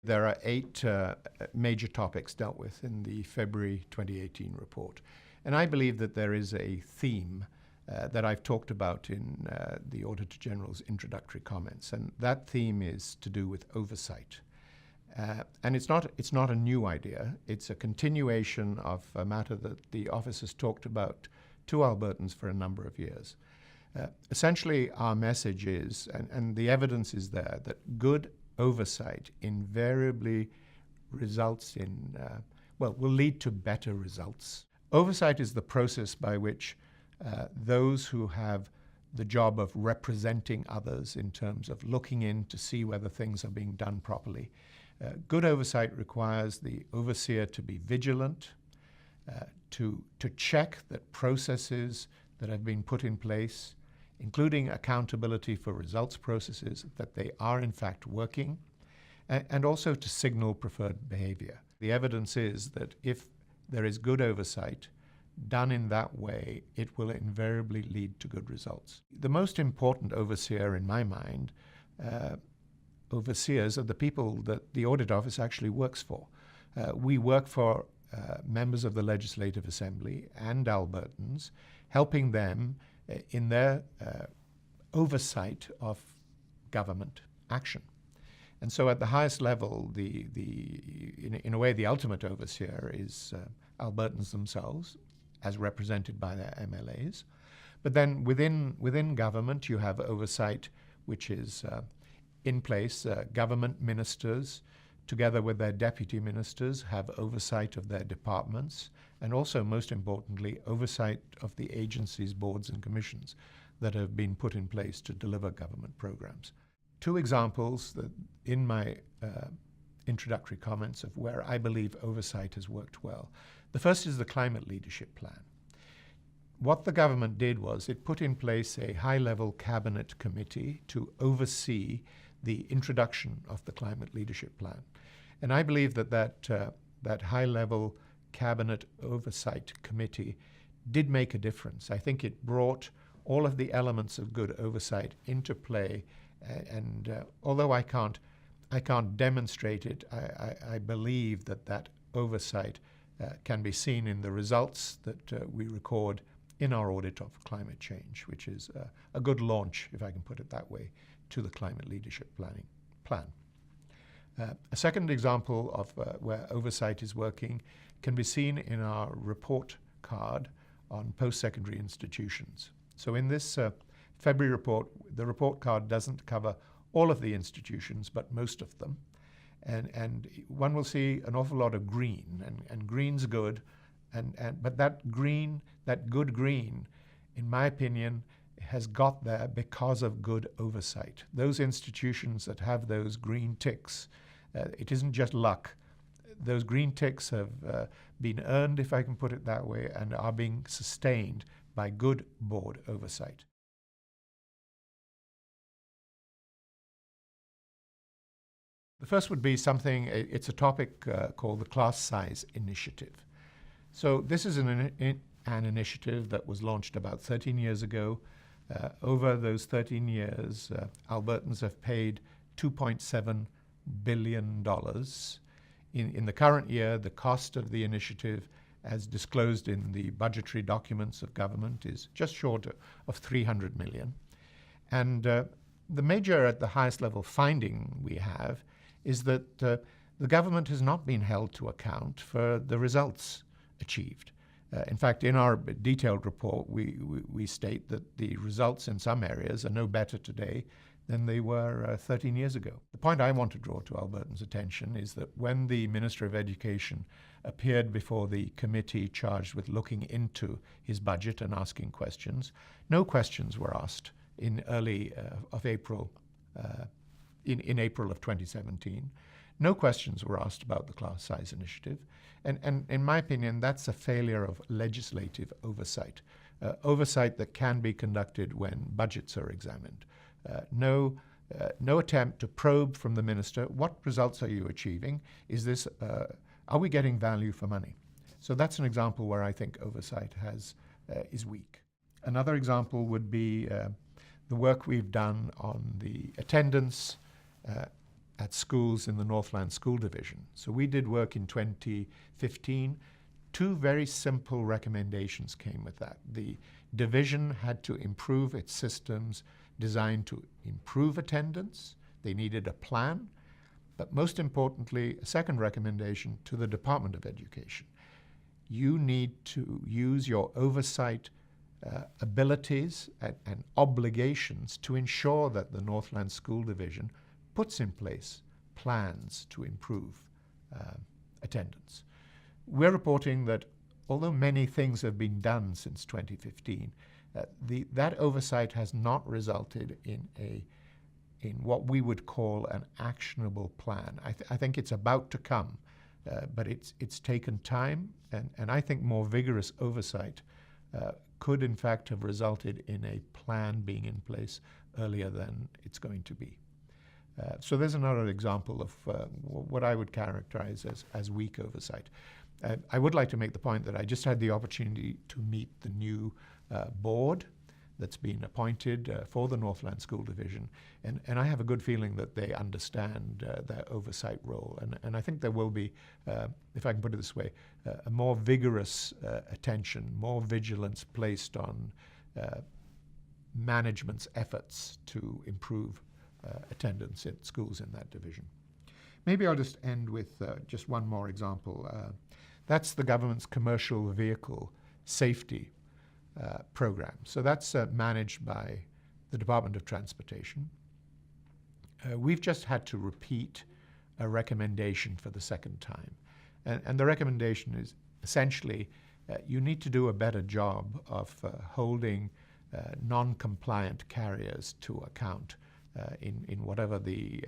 There are 8 major topics dealt with in the February 2018 report. And I believe that there is a theme that I've talked about in the Auditor General's introductory comments. And that theme is to do with oversight. And it's not a new idea. It's a continuation of a matter that the office has talked about to Albertans for a number of years. Essentially, our message is, and the evidence is there, that good oversight invariably results in, will lead to better results. Oversight is the process by which those who have the job of representing others in terms of looking in to see whether things are being done properly. Good oversight requires the overseer to be vigilant, to check that processes that have been put in place, including accountability for results processes, that they are in fact working, and also to signal preferred behavior. The evidence is that if there is good oversight done in that way, it will invariably lead to good results. The most important overseer in my mind, overseers are the people that the Audit Office actually works for. We work for members of the Legislative Assembly and Albertans, helping them in their oversight of government action. And so at the highest level, in a way, the ultimate overseer is Albertans themselves, as represented by their MLAs. But then within government, you have oversight which is in place. Government ministers, together with their deputy ministers, have oversight of their departments, and also, most importantly, oversight of the agencies, boards, and commissions that have been put in place to deliver government programs. 2 examples that in my introductory comments of where I believe oversight has worked well. The first is the Climate Leadership Plan. What the government did was it put in place a high-level cabinet committee to oversee the introduction of the Climate Leadership Plan. And I believe that high-level cabinet oversight committee did make a difference. I think it brought all of the elements of good oversight into play. And although I can't demonstrate it, I believe that oversight can be seen in the results that we record in our audit of climate change, which is a good launch, if I can put it that way, to the Climate Leadership Plan. A second example of where oversight is working can be seen in our report card on post-secondary institutions. So in this February report, the report card doesn't cover all of the institutions, but most of them. And one will see an awful lot of green, and green's good, but that green, that good green, in my opinion, has got there because of good oversight. Those institutions that have those green ticks, it isn't just luck. Those green ticks have been earned, if I can put it that way, and are being sustained by good board oversight. The first would be it's a topic called the Class Size Initiative. So this is an initiative that was launched about 13 years ago. Over those 13 years, Albertans have paid $2.7 billion. In the current year, the cost of the initiative, as disclosed in the budgetary documents of government, is just short of $300 million. And the major, at the highest level, finding we have is that the government has not been held to account for the results achieved. In fact, in our detailed report, we state that the results in some areas are no better today than they were 13 years ago. The point I want to draw to Albertans' attention is that when the Minister of Education appeared before the committee charged with looking into his budget and asking questions, no questions were asked in April of 2017. No questions were asked about the Class Size Initiative. And in my opinion, that's a failure of legislative oversight, oversight that can be conducted when budgets are examined. No attempt to probe from the minister, what results are you achieving? Are we getting value for money? So that's an example where I think oversight is weak. Another example would be the work we've done on the attendance at schools in the Northland School Division. So we did work in 2015. Two very simple recommendations came with that. The division had to improve its systems designed to improve attendance. They needed a plan. But most importantly, a second recommendation to the Department of Education. You need to use your oversight abilities and obligations to ensure that the Northland School Division puts in place plans to improve attendance. We're reporting that although many things have been done since 2015, that oversight has not resulted in what we would call an actionable plan. I think it's about to come, but it's taken time, and I think more vigorous oversight could in fact have resulted in a plan being in place earlier than it's going to be. So there's another example of what I would characterize as weak oversight. I would like to make the point that I just had the opportunity to meet the new board that's been appointed for the Northland School Division, and I have a good feeling that they understand their oversight role, and I think there will be, if I can put it this way, a more vigorous attention, more vigilance placed on management's efforts to improve attendance at schools in that division. Maybe I'll just end with just one more example. That's the government's commercial vehicle safety program. So that's managed by the Department of Transportation. We've just had to repeat a recommendation for the second time. And the recommendation is essentially you need to do a better job of holding non-compliant carriers to account in whatever the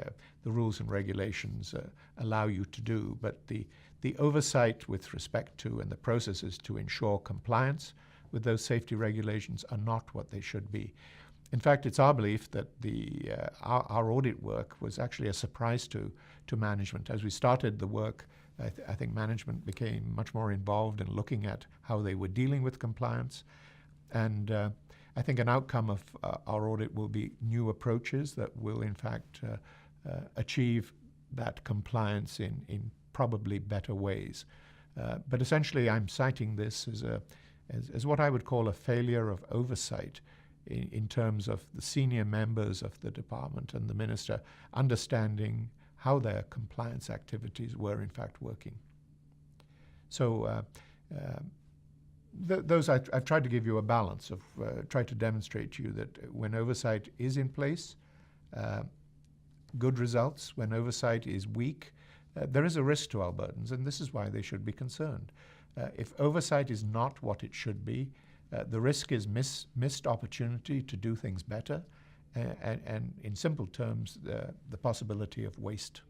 rules and regulations allow you to do. But the oversight with respect to and the processes to ensure compliance with those safety regulations are not what they should be. In fact, it's our belief that our audit work was actually a surprise to management. As we started the work, I think management became much more involved in looking at how they were dealing with compliance. And I think an outcome of our audit will be new approaches that will, in fact, achieve that compliance in probably better ways. But essentially, I'm citing this as what I would call a failure of oversight in terms of the senior members of the department and the minister understanding how their compliance activities were in fact working. So those I've tried to give you a balance of tried to demonstrate to you that when oversight is in place, good results. When oversight is weak, there is a risk to Albertans, and this is why they should be concerned. If oversight is not what it should be, the risk is missed opportunity to do things better, and in simple terms, the possibility of waste.